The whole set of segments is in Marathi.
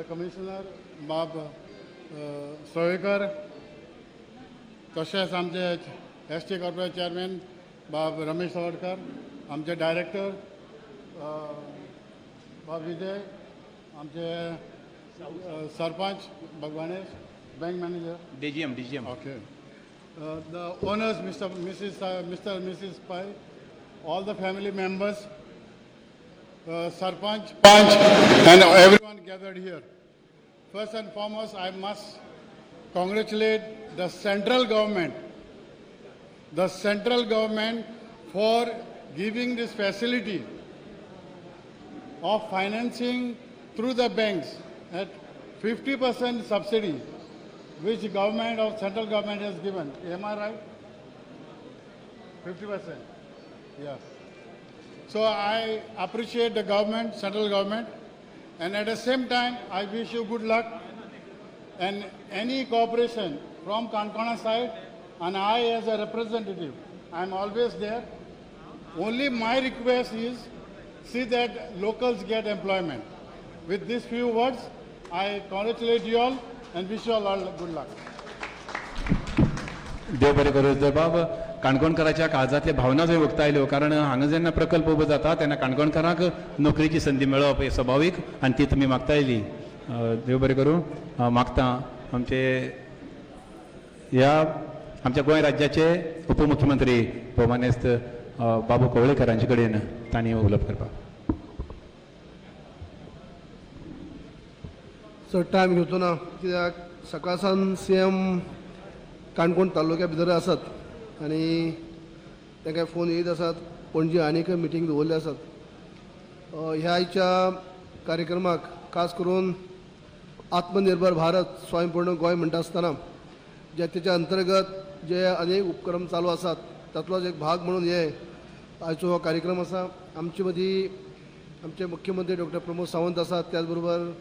कमिशनर बाब सोयकर, तशेंच आमचे ST कॉर्पोरेट चेअरमॅन बाब रमेश सावडकर, आमचे डायरेक्टर बाब विजय, आमचे sarpanch Bhagwanesh, bank manager DGM. Okay. The owners, Mr. and Mrs. Pai, all the family members, Sarpanch, and everyone gathered here. First and foremost, I must congratulate the central government for giving this facility of financing through the banks at 50% subsidy, which central government has given. Am I right? 50%. Yeah. So I appreciate the government, central government, and at the same time, I wish you good luck. And any cooperation from Kankona side, and I as a representative, I am always there. Only my request is, see that locals get employment. With these few words, I congratulate you all and wish you all good luck. देव बरें करूं. जर बाब काणकोणकाराच्या काळजांतले भावना जंय उक्तायल्यो, कारण हांगा जेन्ना प्रकल्प उबो जाता तेन्ना काणकोणकारांक नोकरेची संदी मेळप हे स्वाभावीक आनी ती तुमी मागतायली. देव बरें करूं. मागता आमच्या गोंय राज्याचे उपमुख्यमंत्री भौमानेस्त बाबू कवळेकरांचे कडेन तांणी उलोवप करपाक. चड टायम घेवचो ना, कित्याक सकाळ सावन CM काणकोण तालुक्या भितर आसात आनी तांकां फोन येयत आसात. पणजी आनीक मिटींग दवरल्ले आसात. ह्या आयच्या कार्यक्रमाक खास करून आत्मनिर्भर भारत स्वयंपूर्ण गोंय म्हणटा आसतना तेच्या अंतर्गत जे अनेक उपक्रम चालू आसात तातूंतलोच एक भाग म्हणून हे आयचो हो कार्यक्रम आसा. आमचे मदीं आमचे मुख्यमंत्री डॉ. प्रमोद सावंत आसात, त्याच बरोबर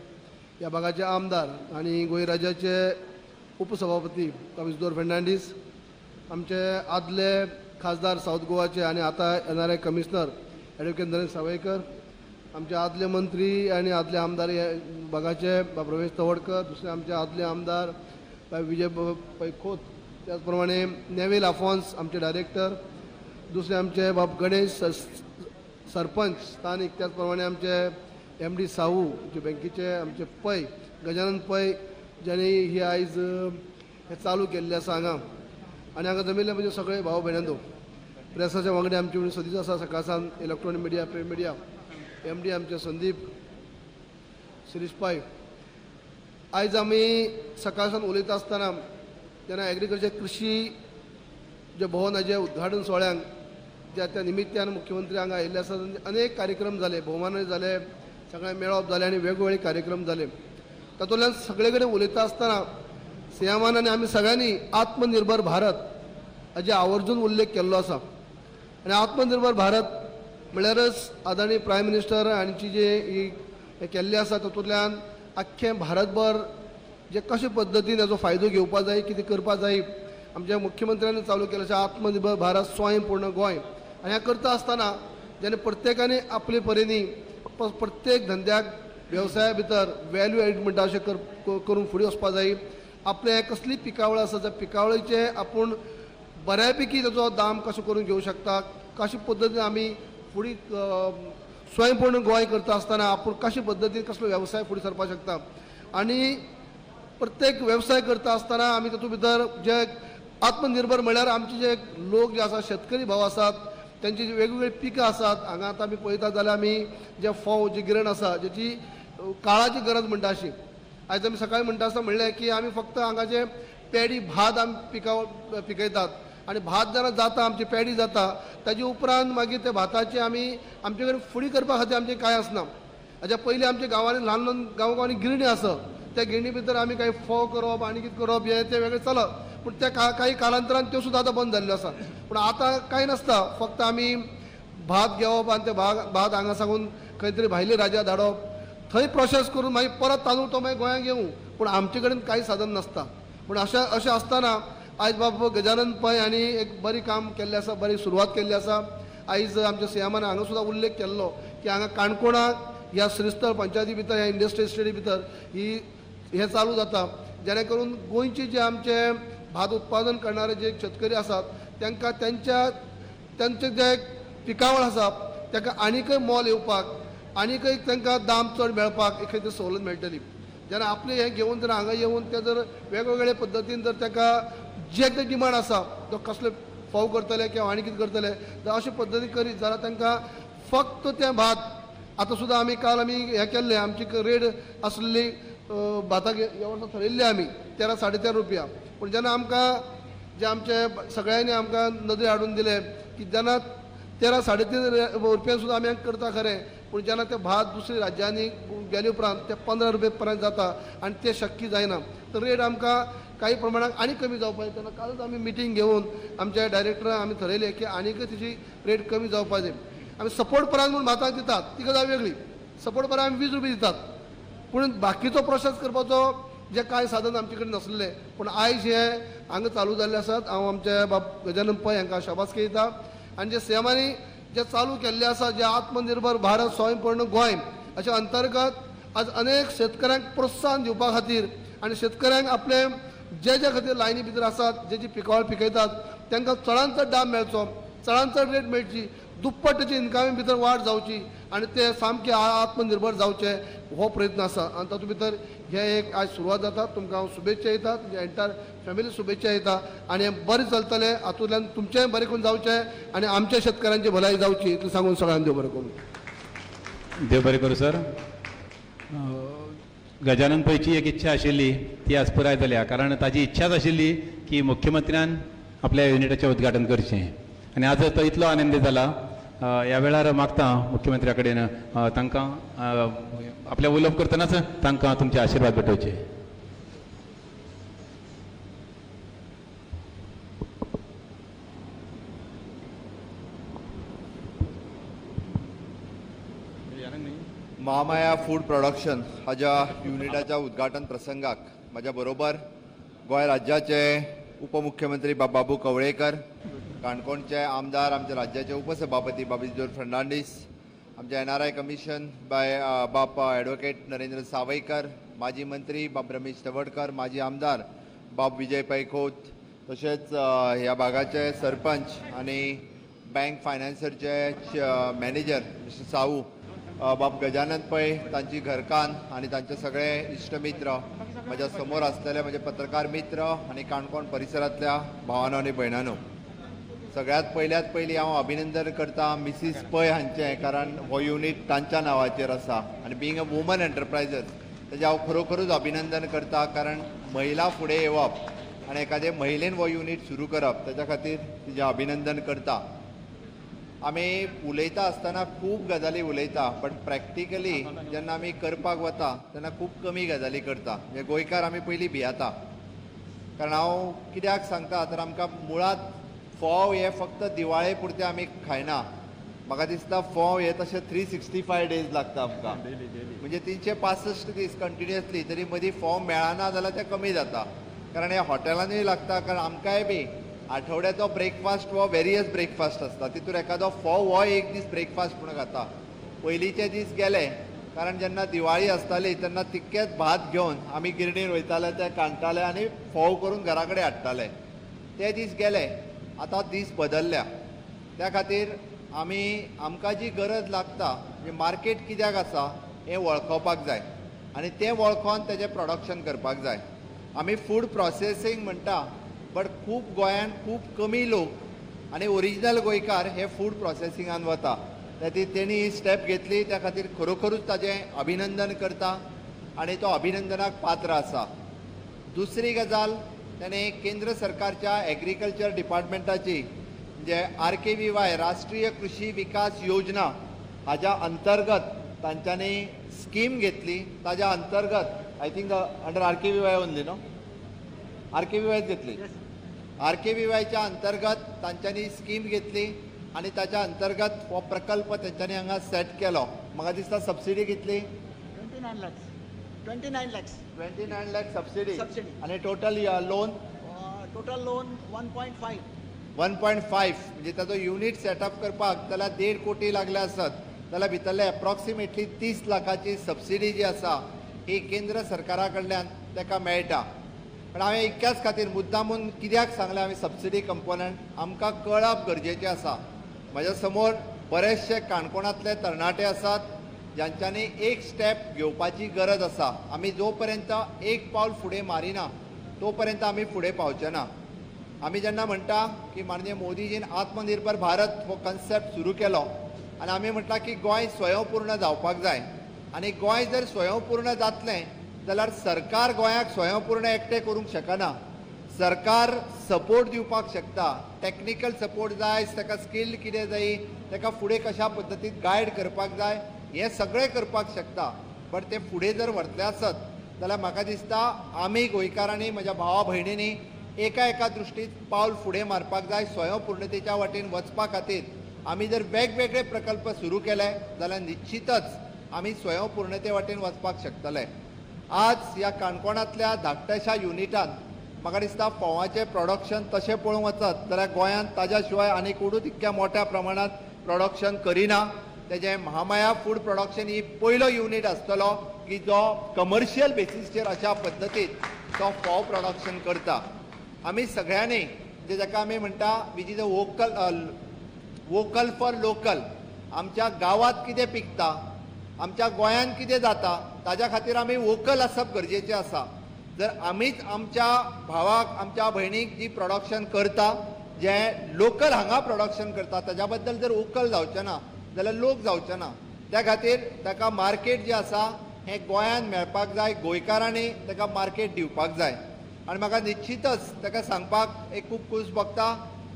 ह्या भागाचे आमदार आनी गोंय राज्याचे उपसभापती कामिस्दोर फेर्नांडीस, आमचे आदले खासदार साऊथ गोवाचे आनी आतां येणारे कमिशनर ॲडव्होकेट नरेंद्र सावयकर, आमचे आदले मंत्री आनी आदले आमदार ह्या भागाचे बाब रमेश तवडकर, दुसरे आमचे आदले आमदार बाब विजय पै खोत, त्याच प्रमाणे नेवेल आफॉन्स आमचे डायरेक्टर, दुसरे आमचे बाब गणेश सरपंच स्थानिक, त्याच प्रमाणे आमचे MD साहू जे बँकेचे आमचे पै गजानन पै, ज्यांनी ही आयज हे चालू केल्ले आसा हांगा. आनी हांगा जमिल्ले म्हणजे सगळे भाव भयणांदो, प्रेसाचे वांगडी आमचे कडेन सदीच आसा Sakal Sawan, electronic media, print media, MD आमचे संदीप शिरीश पै. आयज आमी सकाळ सावन उलयता आसतना तेन्ना एग्रीकल्चर कृषी जे भवनाचे उद्घाटन सोहळ्यांक त्या निमित्यान मुख्यमंत्री हांगा आयिल्ले आसात. अनेक कार्यक्रम जाले, भोवमानय जाले, सगळे मेळप जाले आनी वेगवेगळे कार्यक्रम जाले. तातूंतल्यान सगळे कडेन उलयता आसतना CMान आनी आमी सगळ्यांनी आत्मनिर्भर भारत हाचे आवर्जून उल्लेख केल्लो आसा. आनी आत्मनिर्भर भारत म्हळ्यारच आदरणीय प्रायम मिनिस्टर हांची जे हे केल्ले आसा तातूंतल्यान आख्खे भारतभर जे कशे पद्दतीन हाचो फायदो घेवपाक जाय, कितें करपाक जाय, आमच्या मुख्यमंत्र्यान चालू केलें आसा आत्मनिर्भर भारत स्वयंपूर्ण गोंय. आनी हें करता आसतना जेन्ना प्रत्येकानी आपले परीनी प्रत्येक धंद्याक वेवसाया भितर वॅल्यू एड म्हणटा अशें करून फुडें वचपाक जाय. आपले कसली पिकावळ आसा त्या पिकावळीचे आपूण बऱ्यापैकी ताचो दाम कसो करून घेवं शकता, कशे पद्दतीन आमी फुडें स्वयंपूर्ण गोंय करता आसतना आपूण कशे पद्दतीन कसलो वेवसाय फुडें सरपाक शकता. आनी प्रत्येक वेवसाय करता आसतना आमी तातूंत भितर जे आत्मनिर्भर म्हळ्यार आमचे जे लोक जे आसा शेतकरी भाव आसात त्यांची जी वेगवेगळी पिकां आसात. हांगा आतां आमी पळयतात जाल्यार आमी जे फोव जी गिरण आसा जेची काळाची गरज म्हणटा अशी, आयज आमी सकाळीं म्हणटा आसतना म्हणलें की आमी फक्त हांगा जे पेडी भात आमी पिकयतात आनी भात जेन्ना जाता आमची पेडी जाता ताजे उपरांत मागीर त्या भाताची आमी आमचे कडेन फुडी करपा खातीर आमचें कांय आसना. हाच्या पयलीं आमच्या गांवांनी ल्हान ल्हान गांवांनी गिरणी आसा, त्या गिरणी भितर आमी काही फोव करप आनी कितें करप हें तें वेगळें चलप. पूण त्या काही कालांतरान त्यो सुद्दां आतां बंद जाल्ल्यो आसा. पूण आतां कांय नासता, फक्त आमी भात घेवप आनी ते भात हांगा साकून खंय तरी भायल्या राज्यांत धाडप, थंय प्रोसेस करून मागीर परत तांदूळ तो मागीर गोंयांत येवं. पूण आमचे कडेन कांय साधन नासता. पूण अशें आसतना आयज बाब गजानन पै हांणी एक बरी काम केल्लें आसा, बरी सुरवात केल्ली आसा. आयज आमच्या CMान हांगा सुद्दां उल्लेख केल्लो की हांगा काणकोणाक ह्या श्रीस्थळ पंचायती भितर ह्या इंडस्ट्रियल स्टेटी भितर हे चालू जाता, जेणे करून गोंयचे जे आमचे भात उत्पादन करणारे जे शेतकरी आसात तांकां त्यांचे जे पिकावळ आसा ताका आनीकय मोल येवपाक, आनीकय तांकां दाम चड मेळपाक एक खंय सवलत मेळटली. जेन्ना आपले हें घेवन जर हांगा येवन ते जर वेगवेगळे पद्दतीन जर ताका जे कितें डिमांड आसा तो कसले फोव करतले किंवा आनी कितें करतले जर अशे पद्दती करीत जाल्यार तांकां फक्त तें भात आतां सुद्दां काल आमी हें केल्लें, आमची रेट आसली भाताक ह्या वर्सा थरयल्ली आमी 13-13.5 रुपया. पूण जेन्ना आमकां जे आमचे सगळ्यांनी आमकां नदरे हाडून दिले की जेन्ना 13-13.5 रुपयान सुद्दां आमी करता खरें, पूण जेन्ना ते भात दुसऱ्या राज्यांनी गेले उपरांत ते 15 रुपये पर्यंत जाता आनी ते शक्य जायना. तर रेट आमकां काही प्रमाणात आनी कमी जावपाक जाय. तेन्ना कालच आमी मिटींग घेवन आमच्या डायरेक्टरान आमी थरयलें की आनीकय तेची रेट कमी जावपाक जाय. आमी सपोर्ट प्रायस म्हणून भाताक दितात ती गजाल वेगळी, सपोर्ट प्रायस आमी 20 रुपये दितात, पूण बाकीचो प्रोसेस करपाचो जे कांय साधन आमचे कडेन नासलें. पूण आयज हे हांगा चालू जाल्ले आसात. हांव आमचे बाब गजानन पै हांकां शाबासकी दिता. आनी जे सीएमांनी जे चालू केल्ले आसा जे आत्मनिर्भर भारत स्वयंपूर्ण गोंय अशा अंतर्गत आज अनेक शेतकऱ्यांक प्रोत्साहन दिवपा खातीर आनी शेतकऱ्यांक आपले जे खातीर लायनी भितर आसात जे पिकावळ पिकयतात तांकां चडांत चड दाम मेळचो, चडांत चड रेट मेळची, दुप्पट तेची इन्कमी भितर वाड जावची आनी ते सामके आत्मनिर्भर जावचे हो प्रयत्न आसा. आनी तातूंत भितर हे एक आज सुरवात जाता. तुमकां हांव शुभेच्छा दिता, तुमच्या एंटायर फॅमिली शुभेच्छा दिता आनी हें बरें चलतलें. हातूंतल्यान तुमचेंय बरें करून जावचें आनी आमच्या शेतकऱ्यांची भलायकी जावची इतलें सांगून सगळ्यांक देव बरें करूं. देव बरें करूं सर. गजानन पैची एक इच्छा आशिल्ली ती आज पुराय जाल्या, कारण ताची इच्छाच आशिल्ली की मुख्यमंत्र्यान आपल्या युनिटाचें उद्घाटन करचें आनी आज तो इतलो आनंदी जाला. ह्या वेळार मागता मुख्यमंत्र्या कडेन तांकां आपल्या उलोवप करतनाच तांकां तुमचे आशिर्वाद भेटोवचे. महामाया फूड प्रोडक्शन हाच्या युनिटाच्या उद्घाटन प्रसंगाक म्हज्या बरोबर गोंय राज्याचे उपमुख्यमंत्री बाबू कवळेकर, काणकोणचे आमदार आमच्या राज्याचे उपसभापती बाबूजी फर्नांडीस, आमचे एनआरआय कमिशन बाब ॲडव्होकेट नरेंद्र सावयकर, माजी मंत्री बाब रमेश तवडकर, माजी आमदार बाब विजय पै खोत, तशेंच ह्या भागाचे सरपंच आनी बँक फायनान्सरचे मॅनेजर मिस्टर साऊ, बाब गजानन पै, तांची घरकान आनी तांचे सगळे इश्टमित्र, म्हज्या समोर आसलेले म्हजे पत्रकार मित्र आनी काणकोण परिसरांतल्या भावांनो आनी भयणांनो, सगळ्यात पयली हांव अभिनंदन करता मिसीस पै हांचें, कारण हो युनीट तांच्या नांवाचेर आसा आनी बीइंग अ वुमन एंटरप्रायजर तेजें हांव खरोखरूच अभिनंदन करता. कारण महिला फुडें येवप आनी एखादे महिलेन हो युनीट सुरू करप तेच्या खातीर तिजें अभिनंदन करता. आमी उलयता आसतना खूब गजाली उलयता, बट प्रॅक्टिकली जेन्ना आमी करपाक वता तेन्ना खूब कमी गजाली करता. म्हणजे गोंयकार आमी पयलीं भियेता. कारण हांव कित्याक सांगता तर आमकां मुळात फोव हे फक्त दिवाळे पुरते आमी खायना. म्हाका दिसता फोव हे तशे 365 डेज लागता आमकां, म्हणजे 365 दीस कंटिन्युअसली. तरी मदीं फोव मेळना जाल्यार ते कमी जाता. कारण हे हॉटेलांनीय लागता, कारण आमकांय बी आठवड्याचो ब्रेकफास्ट हो वेरियस ब्रेकफास्ट आसता, तितूर एखादो फोव हो एक दीस ब्रेकफास्ट म्हणून खाता. पयलींचे दीस गेले, कारण जेन्ना दिवाळी आसताली तेन्ना तितकेच भात घेवन आमी गिरणीर वयताले, ते कांडटाले आनी फोव करून घरा कडेन हाडटाले. ते दीस गेले, आतां दीस बदलल्या. त्या खातीर आमकां जी गरज लागता म्हणजे मार्केट कित्याक आसा हें वळखोवपाक जाय आनी तें वळखोन तेजें प्रोडक्शन करपाक जाय. आमी फूड प्रोसेसींग म्हणटा, बट खूब गोंयांत खूब कमी लोक आनी ओरिजिनल गोंयकार हे फूड प्रोसेसिंगान वता. तेणी ही स्टेप घेतली, त्या खातीर खरोखरूच ताजें अभिनंदन करता आनी तो अभिनंदनाक पात्र आसा. दुसरी गजाल, त्याने केंद्र सरकारच्या एग्रीकल्चर डिपार्टमेंटाची म्हणजे RKVY राष्ट्रीय कृषी विकास योजना हाच्या अंतर्गत तांच्यांनी स्कीम घेतली. ताज्या अंतर्गत I think under RKVY only no RKVY घेतली. RKVYच्या अंतर्गत तांच्यांनी स्कीम घेतली आनी ताच्या अंतर्गत हो प्रकल्प तेंच्यांनी हांगा सेट केलो. म्हाका दिसता सबसिडी कितली 29 लाख सबसिडी आनी टोटल लोन 1.5 म्हणजे ताचो युनिट सेटअप करपाक जाल्यार 1.5 कोटी लागले आसत. जाल्यार भितरले एप्रॉक्सिमेटली 30 लाखाची सबसिडी जी आसा ही केंद्र सरकारा कडल्यान ताका मेळटा. पण हांवें इतक्याच खातीर मुद्दामून कित्याक सांगलें हांवें सबसिडी कंपोनंट आमकां कळप गरजेचें आसा. म्हज्या समोर बरेचशे काणकोणांतले तरणाटे आसात ज्यांच्यांनी एक स्टेप घेवपाची गरज आसा. आमी जो पर्यंत एक पावल फुडें मारिना तो पर्यंत आमी फुडें पावचे ना. आमी जेन्ना म्हणटा की माननीय मोदीजीन आत्मनिर्भर भारत हो कन्सेप्ट सुरू केलो आनी आमी म्हणटा की गोंय स्वयंपूर्ण जावपाक जाय आनी गोंय जर स्वयंपूर्ण जातलें जाल्यार सरकार गोंयाक स्वयंपूर्ण एकटें करूंक शकना. सरकार सपोर्ट दिवपाक शकता. टॅक्निकल सपोर्ट जाय, ताका स्किल्ड कितें जाय, ताका फुडें कशा पद्दतीन गायड करपाक जाय, हें सगळें करपाक शकता. बट ते फुडें जर व्हरतले आसत जाल्यार म्हाका दिसता आमी गोंयकारांनी म्हज्या भावा भयणींनी एका दृश्टीन पावल फुडें मारपाक जाय. स्वयंपूर्णतेच्या वाटेन वचपा खातीर आमी जर वेगवेगळे प्रकल्प सुरू केले जाल्यार निश्चितच आमी स्वयंपूर्णते वाटेन वचपाक शकतले. आज ह्या काणकोणांतल्या धाकट्याशा युनिटान म्हाका दिसता फोवाचें प्रोडक्शन तशें पळोवंक वचत जाल्यार गोंयांत ताज्या शिवाय आनी कोणूच इतक्या मोठ्या प्रमाणात प्रोडक्शन करिना. तेजें महामाया फूड प्रोडक्शन ही पयलो युनिट आसतलो की जो कमर्शियल बेसिसचेर अशा पद्दतीन तो फोव प्रोडक्शन करता. आमी सगळ्यांनी जे जाका आमी म्हणटा which is a vocal for local, आमच्या गांवांत कितें पिकता, आमच्या गोंयांत कितें जाता ताज्या खातीर आमी वोकल आसप गरजेचें आसा. जर आमीच आमच्या भावाक आमच्या भयणीक जी प्रोडक्शन करता जे लोकल हांगा प्रोडक्शन करता ताज्या बद्दल जर वोकल जावचें ना जाल्यार लोक जावचे ना. त्या खातीर ताका मार्केट जें आसा हें गोंयांत मेळपाक जाय. गोंयकारांनी ताका मार्केट दिवपाक जाय. आनी म्हाका निश्चितच ताका सांगपाक एक खूब खूश भोगता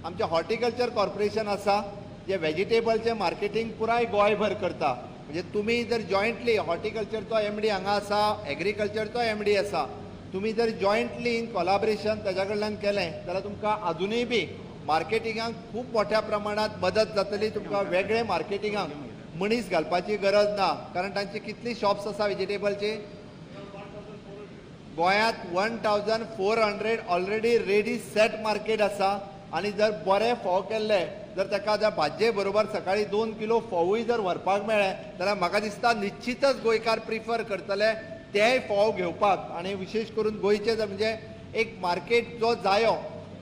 आमचें हॉर्टिकल्चर कॉर्पोरेशन आसा जे व्हेजिटेबलचें मार्केटींग पुराय गोंयभर करता. म्हणजे तुमी जर जॉयंटली हॉर्टिकल्चरचो MD हांगा आसा, एग्रीकल्चरचो MD आसा, तुमी जर जॉयंटली इन कोलॅबोरेशन ताज्या कडल्यान केलें जाल्यार तुमकां अजुनूय बी मार्केटिंगाक खूब मोठ्या प्रमाणात मदत जातली. तुमकां वेगळे मार्केटिंगाक मनीस घालपाची गरज ना. कारण तांची कितली शॉप्स आसा व्हेजिटेबलची गोंयांत 1400 ऑलरेडी रेडी सेट मार्केट आसा. आनी जर बरे फोव केल्ले जर ताका जर भाजये बरोबर सकाळी 2 किलो फोवूय जर व्हरपाक मेळ्ळे जाल्यार म्हाका दिसता निश्चितच गोंयकार प्रिफर करतले तेय फोव घेवपाक. आनी विशेश करून गोंयचे म्हणजे एक मार्केट जो जायो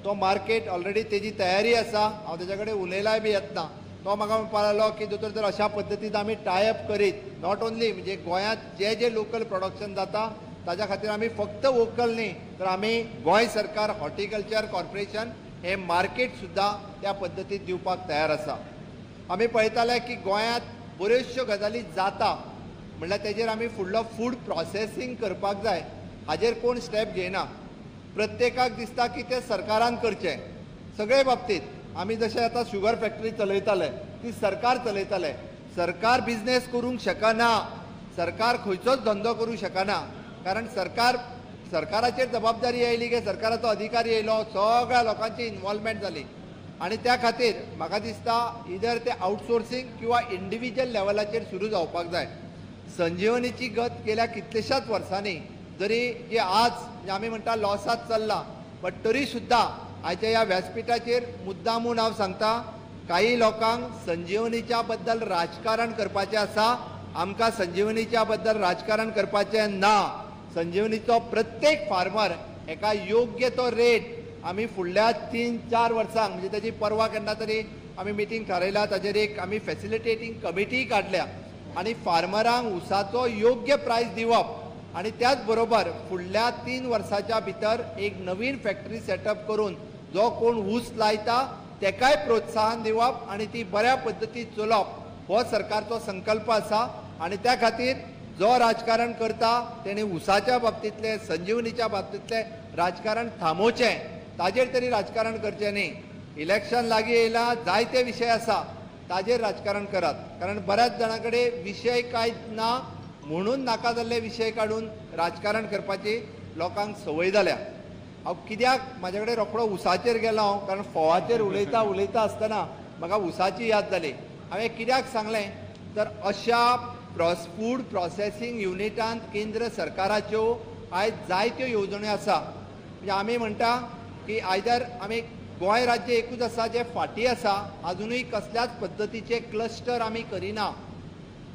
तो मार्केट ऑलरेडी तेजी तयारी आसा. हांव तेजे कडेन उलयलाय बी येतना तो म्हाका म्हणपाक लागलो की दोतोर जर अशा पद्दतीन आमी टायअप करीत नॉट ओन्ली म्हणजे गोंयांत जे जे लोकल प्रोडक्शन जाता ताज्या खातीर आमी फक्त वोकल न्ही तर आमी गोंय सरकार हॉर्टिकल्चर कॉर्पोरेशन हे मार्केट सुद्दां त्या पद्दतीन दिवपाक तयार आसा. आमी पळयताले की गोंयांत बऱ्योचश्यो गजाली जाता म्हणल्यार तेजेर आमी फुडलो फूड प्रोसेसींग करपाक जाय हाजेर कोण स्टेप घेयना. प्रत्येकाक दिसता की तें सरकारान करचें. सगळे बाबतींत आमी जशें आतां शुगर फॅक्टरी चलयताले ती सरकार चलयताले. सरकार बिझनेस करूंक शकना. सरकार खंयचोच धंदो करूंक शकना. कारण सरकाराचेर जबाबदारी आयली की सरकाराचो अधिकारी येयलो सगळ्या लोकांची इन्वॉल्वमेंट जाली. आनी त्या खातीर म्हाका दिसता इधर ते आउटसोर्सिंग किंवा इंडिव्हिज्युअल लेवलाचेर सुरू जावपाक जाय. संजीवनीची गत गेल्या कितलेशाच वर्सांनी जरी जे आज आमी म्हणटा लॉसात चल्ला बट तरी सुद्दां आयच्या ह्या व्यासपीठाचेर मुद्दामून हांव सांगता काही लोकांक संजीवनीच्या बद्दल राजकारण करपाचें आसा. आमकां संजीवनीच्या बद्दल राजकारण करपाचें ना. संजीवनीचो प्रत्येक फार्मर एका योग्य तो रेट आमी फुडल्या 3-4 वर्सांक म्हणजे ताची परवा केन्ना तरी आमी मिटींग थारायला ताचेर एक आमी फॅसिलिटेटींग कमिटी काडल्या आनी फार्मरांक उसाचो योग्य प्रायस दिवप आनी त्याच बरोबर फुडल्या 3 वर्साच्या भितर एक नवीन फॅक्टरी सेटअप करून जो कोण ऊस लायता तेकाय प्रोत्साहन दिवप आनी ती बऱ्या पद्दतीन चलोवप हो सरकारचो संकल्प आसा. आनी त्या खातीर जो राजकारण करता तेणे उसाच्या बाबतींतले संजीवनीच्या बाबतींतले राजकारण थांबोवचें. ताजेर तरी राजकारण करचें न्ही. इलेक्शन लागीं येयला जायते विशय आसा ताजेर राजकारण करात. कारण बऱ्याच जाणां कडेन विशय कांयच ना म्हणून नाका जाल्ले विशय काडून राजकारण करपाची लोकांक संवय जाल्या. हांव कित्याक म्हाजे कडेन रोखडो उसाचेर गेलो हांव कारण फोवाचेर उलयता आसतना म्हाका उसाची याद जाली. हांवें कित्याक सांगलें तर अशा फूड प्रोसेसींग युनिटांत केंद्र सरकाराच्यो आयज जायत्यो येवजण्यो आसा. म्हणजे आमी म्हणटा की आयदर आमी गोंय राज्य एकूच आसा जे फाटीं आसा अजुनूय कसल्याच पद्दतीचे क्लस्टर आमी करिना.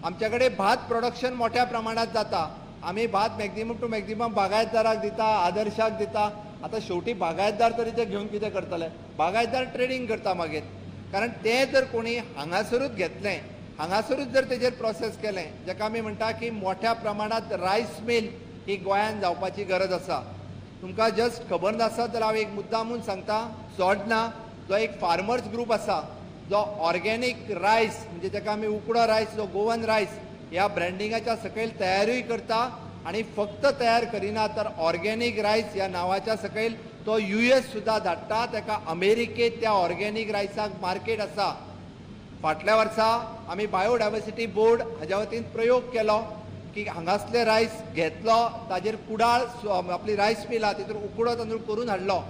आमच्याकडे भात प्रोडक्शन मोठ्या प्रमाणात जाता. आम्ही भात मॅक्झिमम टू मॅक्झिमम बागायतदाराक दिता, आदर्शाक दिता. आता शेवटी बागायतदार तरी ते घेवन कितें करतले? बागायतदार ट्रेडिंग करता मागीर. कारण ते जर कोणी हांगासरूच घेतलें, हांगासरूच जर तेजेर प्रोसेस केलें, जाका आमी म्हणटा की मोठ्या प्रमाणात रायस मिल ही गोंयांत जावपाची गरज आसा. तुमकां जस्ट खबर नासत जाल्यार हांव एक मुद्दामून सांगता. सोडना जो एक फार्मर्स ग्रूप आसा जो ऑर्गेनीक रायस म्हणजे जाका आमी उकडो रायस जो गोवन रायस ह्या ब्रँडिंगाच्या सकयल तयारूय करता आणि फक्त तयार करिना तर ऑर्गेनीक रायस ह्या नांवाच्या सकयल तो US सुद्दां धाडटा. ताका अमेरिकेत त्या ऑर्गेनीक रायसाक मार्केट आसा. फाटल्या वर्सा आमी बायोडायवर्सिटी बोर्ड हाज्या वतीन प्रयोग केलो की हांगासले रायस घेतलो, ताजेर कुडाळ आपली रायस मिल आहा तितून उकडो तांदूळ करून हाडलो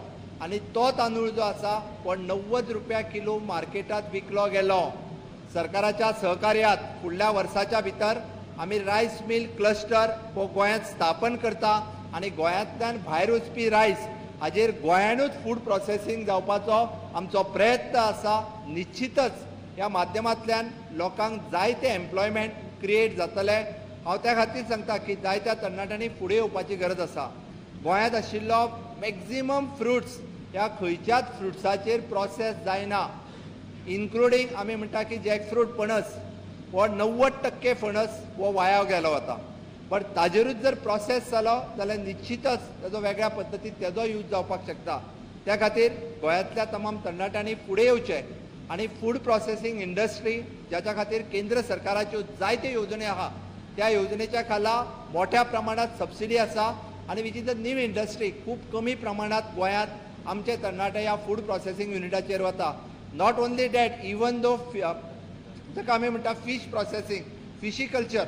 आणि तो तांदूळ जो आसा तो 90 रुपया किलो मार्केटात विकलो गेलो. सरकाराच्या सहकार्यात फुडल्या वर्साच्या भितर आमी रायस मिल क्लस्टर हो गोंयांत स्थापन करता आणि गोंयांतल्यान भायर वचपी रायस हाजेर गोंयानूच फूड प्रोसेसिंग जावपाचो आमचो प्रयत्न आसा. निश्चितच ह्या माध्यमांतल्यान लोकांक जायते एम्प्लॉयमेंट क्रिएट जातले. हांव त्या खातीर सांगता की जायत्या तरणाट्यांनी फुडें येवपाची गरज आसा. गोंयांत आशिल्लो मॅक्झिमम फ्रुट्स ह्या खंयच्याच फ्रुट्साचेर प्रोसेस जायना. इन्क्लुडींग आमी म्हणटा की जॅकफ्रूट पणस हो 90% फणस हो वाया गेलो वता. बट ताजेरूच जर प्रोसेस जालो जाल्यार निश्चितच ताजो वेगळ्या पद्दतीन तेजो यूज जावपाक शकता. त्या खातीर गोंयांतल्या तमाम तरणाट्यांनी फुडें येवचें आणि फूड प्रोसेसिंग इंडस्ट्री ज्याच्या खातीर केंद्र सरकाराच्यो जायत्यो येवजणी आहा त्या येवजणेच्या खाला मोठ्या प्रमाणात सबसिडी आसा आणि which is a new industry. खूप कमी प्रमाणात गोंयांत आमचे तरणाटे ह्या फूड प्रोसेसिंग युनिटाचेर वता. Not only that, even though ताका आमी म्हणटा फिश प्रोसेसिंग, फिशिकल्चर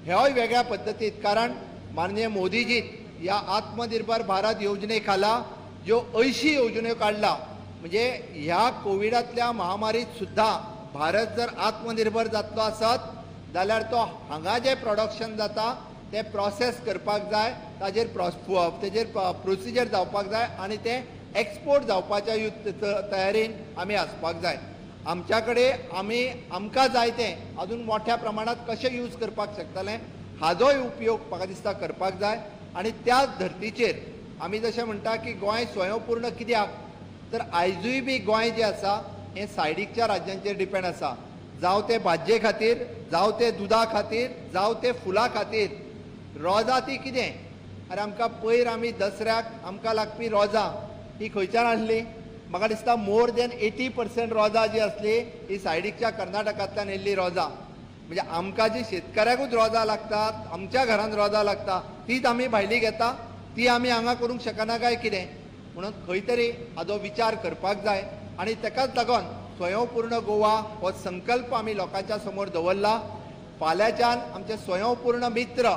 हेय वेगळ्या पद्दतीत. कारण माननीय मोदीजी ह्या आत्मनिर्भर भारत येवजणे खाला ज्यो 80 येवजण्यो काडला. म्हणजे ह्या कोविडांतल्या महामारीत सुद्धा भारत जर आत्मनिर्भर जातलो आसत जाल्यार तो हांगा जे प्रोडक्शन जाता ते प्रोसेस करपाक जाय, ताजेर प्रोसिजर जावपाक जाय आणि ते एक्सपोर्ट जावपाच्या तयारीन आमी आसपाक जाय. आमच्या कडेन आमकां जाय तें अजून मोठ्या प्रमाणात कशें यूज करपाक शकतले हाजोय उपयोग म्हाका दिसता करपाक जाय. आणि त्याच धर्तीचेर आमी जशें म्हणटा की गोंय स्वयंपूर्ण कित्याक तर आयजूय बी गोंय जें आसा हें सायडीकच्या राज्यांचेर डिपेंड आसा. जावं ते भाजये खातीर, जावं ते दुदा खातीर, जावं ते फुलां खातीर. रोजां ती कितें? अरे आमकां पयर आमी दसऱ्याक आमकां लागपी रोजां ही खंयच्यान हाडली? म्हाका दिसता मोर दॅन 80% रोजां जी आसली ही सायडीकच्या कर्नाटकांतल्यान येयल्ली रोजां. म्हणजे आमकां जी शेतकऱ्याकूच रोजां लागतात, आमच्या घरांत रोजां लागता तीच आमी भायली घेता, ती आमी हांगा करूंक शकना काय कितें? म्हणून खंय तरी हाजो विचार करपाक जाय. आणि ताकाच लागून स्वयंपूर्ण गोवा हो संकल्प आमी लोकांच्या समोर दवरला. फाल्यांच्यान आमचे स्वयंपूर्ण मित्र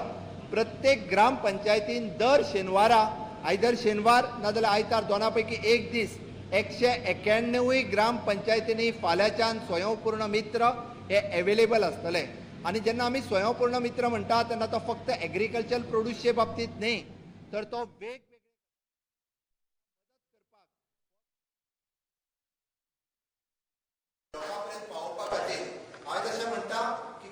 प्रत्येक ग्रामपंचायतीन दर शेनवारा आयदर शेनवार नाजाल्यार आयतार दोना पैकी एक दीस 191 ग्रामपंचायतींनी फाल्यांच्यान स्वयंपूर्ण मित्र हे अवेलेबल आसतले. आणि जेन्ना आमी स्वयंपूर्ण मित्र म्हणटा तेन्ना तो फक्त एग्रीकल्चर प्रोड्यूसचे बाबतींत न्ही तर तो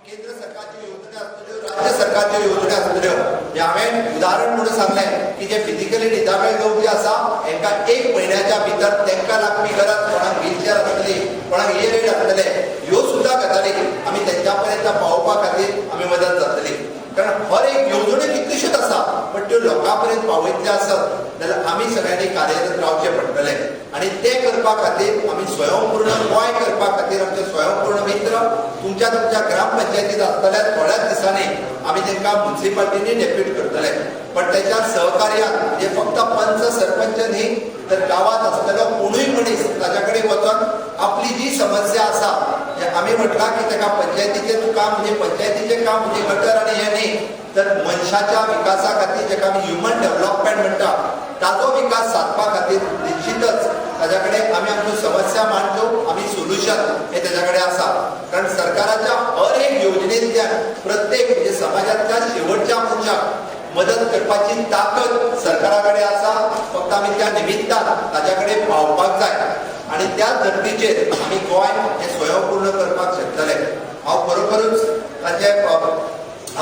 केंद्र सरकारची योजना असतल्यो, राज्य सरकारची योजना असतल्यो. हांवें उदाहरण म्हणून सांगलें की जे फिजिकली डिसेबल्ड लोक जे आसा हांकां 1 म्हयन्याच्या भितर तांकां लागपी गरज, कोणाक व्हीलचेअर आसतली, कोणाक इयरएड आसतले, ह्यो सुद्दां गजाली आमी तेंच्या पर्यंत पावोवपा खातीर आमी मदत जातली. कारण हर एक येवजण्यो कितल्योश्योच आसा पण त्यो लोकां पर्यंत पावयतल्यो आसत जाल्यार आमी सगळ्यांनी कार्यरत रावचें पडटलें. आणि ते करपा खातीर आमी स्वयंपूर्ण गोंय करपा खातीर आमचे स्वयंपूर्ण मित्र तुमच्या ग्रामपंचायतीत आसतले. थोड्याच दिसांनी आमी तांकां म्युन्सिपाल्टीनी डेप्यूट करतले. पण त्याच्या सहकार्यान म्हणजे फक्त पंच सरपंच न्ही तर गावात असलेलो कोणूय मनीस ताच्या कडेन वचून आपली जी समस्या आसा आमी म्हटला की ताका पंचायतीचें काम म्हणजे पंचायतीचें काम म्हणजे गटर आनी हें न्ही तर मनशाच्या विकासा खातीर जेका आमी ह्युमन डेव्हलपमेंट म्हणटा ताजो विकास साधपा खातीर निश्चितच ताच्या कडेन आमी आमच्यो समस्या मांडच्यो, आमी सोल्युशन हे ताच्या कडेन आसा. कारण सरकाराच्या हर एक योजनेंतल्यान प्रत्येक म्हणजे समाजांतल्या शेवटच्या मनशाक मदत करपाची ताकद सरकारा कडेन आसा. फक्त आमी त्या निमित्तान ताच्या कडेन पावपाक जाय आणि त्या धर्तीचेर आमी गोंय हे स्वयंपूर्ण करपाक शकतले. हांव खरोखरूच ताचे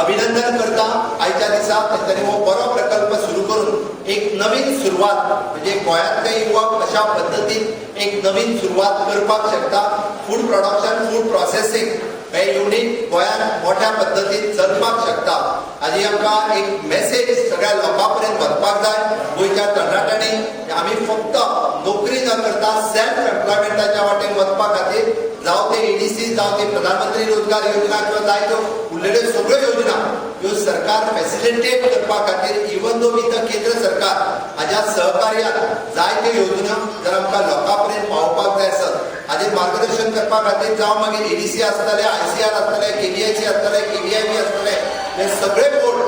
अभिनंदन करता आयच्या दिसा तांणी हो बरो प्रकल्प सुरू करून एक नवीन सुरवात म्हणजे गोंयांतले युवक अशा पद्दतीन एक नवीन सुरवात करपाक शकता. फूड प्रोडक्शन फूड प्रोसेसिंग हे युनिट गोंयांत मोठ्या पद्दतीन चलपाक शकता. हाजी आमकां एक मेसेज सगळ्या लोकां पर्यंत वचपाक जाय. गोंयच्या तरणाट्यांनी आमी फक्त नोकरी न करता सेल्फ एम्प्लॉयमेंटाच्या वाटेन वचपा खातीर जावं ते EDC जावं ते प्रधानमंत्री रोजगार योजना किंवा जाय त्यो उरलेल्यो सगळ्यो योजना ह्यो सरकार फॅसिलिटेट करपा खातीर इवन दो विथ द केंद्र सरकार हाज्या सहकार्यान जायत्यो योजना जर आमकां लोकां पर्यंत पावोवपाक जाय आसत हाजेर मार्गदर्शन करपा खातीर जावं मागीर EDC आसतले ICR आसतले KVIC आसतले KVIB आसतले हे सगळे बोर्ड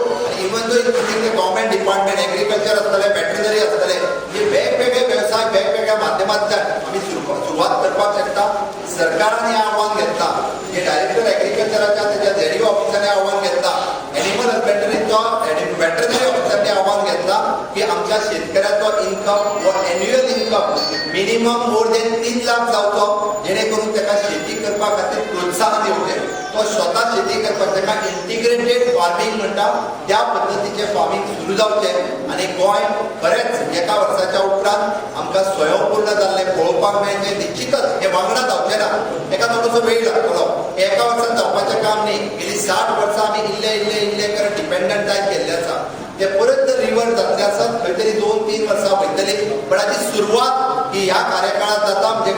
इवन दो ते गव्हर्मेंट डिपार्टमेंट एग्रीकल्चर आसतले वेटरनरी आसतले हे वेगवेगळे व्यवसाय वेगवेगळ्या माध्यमांतल्यान आमी सुरवात करपाक शकता. सरकारान हें आव्हान घेतला जे डायरेक्टर एग्रीकल्चराच्या तेच्या ZDO ऑफिसांनी आव्हान घेतला एनिमल हजबंडरीचो वेटरनरी ऑफिसांनी आव्हान घेतला की आमच्या शेतकऱ्याचो इन्कम वो annual income minimum more than 3 lakh जावचो जेणे करून ताका शेती करपा खातीर प्रोत्साहन येवचें. तो स्वता शेती करपाक ताका इंटिग्रेटेड फार्मिंग म्हणटा त्या पद्दतीचें फार्मिंग सुरू जावचें आनी गोंय खरेंच एका वर्साच्या उपरांत आमकां स्वयंपूर्ण जाल्लें पळोवपाक मेळचें. निश्चितच हे वांगडा जावचें ना ताका थोडोसो वेळ लागतलो. एका वर्सान जावपाचें काम न्ही. गेलीं 60 वर्सां आमी इल्ले करत डिपेंडंट जायत गेल्ले आसा. ते परत जर रिवर्स जातले आसत खंय तरी 2-3 वर्सां वयतली. पण हाची सुरवात ही ह्या कार्यकाळात जाता म्हणजे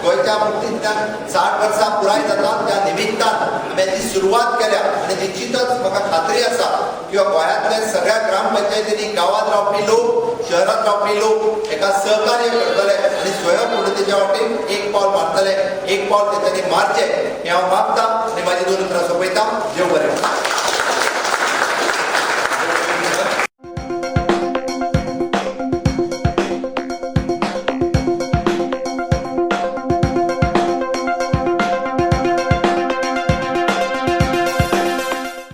गोंयच्या मुक्तींतल्यान 60 वर्सां पुराय जातात त्या निमित्तान आमी हाची सुरवात केल्या आनी निश्चितच म्हाका खात्री आसा की गोंयांतले सगळ्या ग्रामपंचायतींनी गांवांत रावपी लोक शहरांत रावपी लोक एका सहकार्य करतले आनी स्वयंपूर्णतेच्या वाटेन एक पावल मारतले. एक पावल तेंच्यांनी मारचें हें हांव मागतां आनी म्हाजी 2 उतरां सोंपयतां. देव बरें.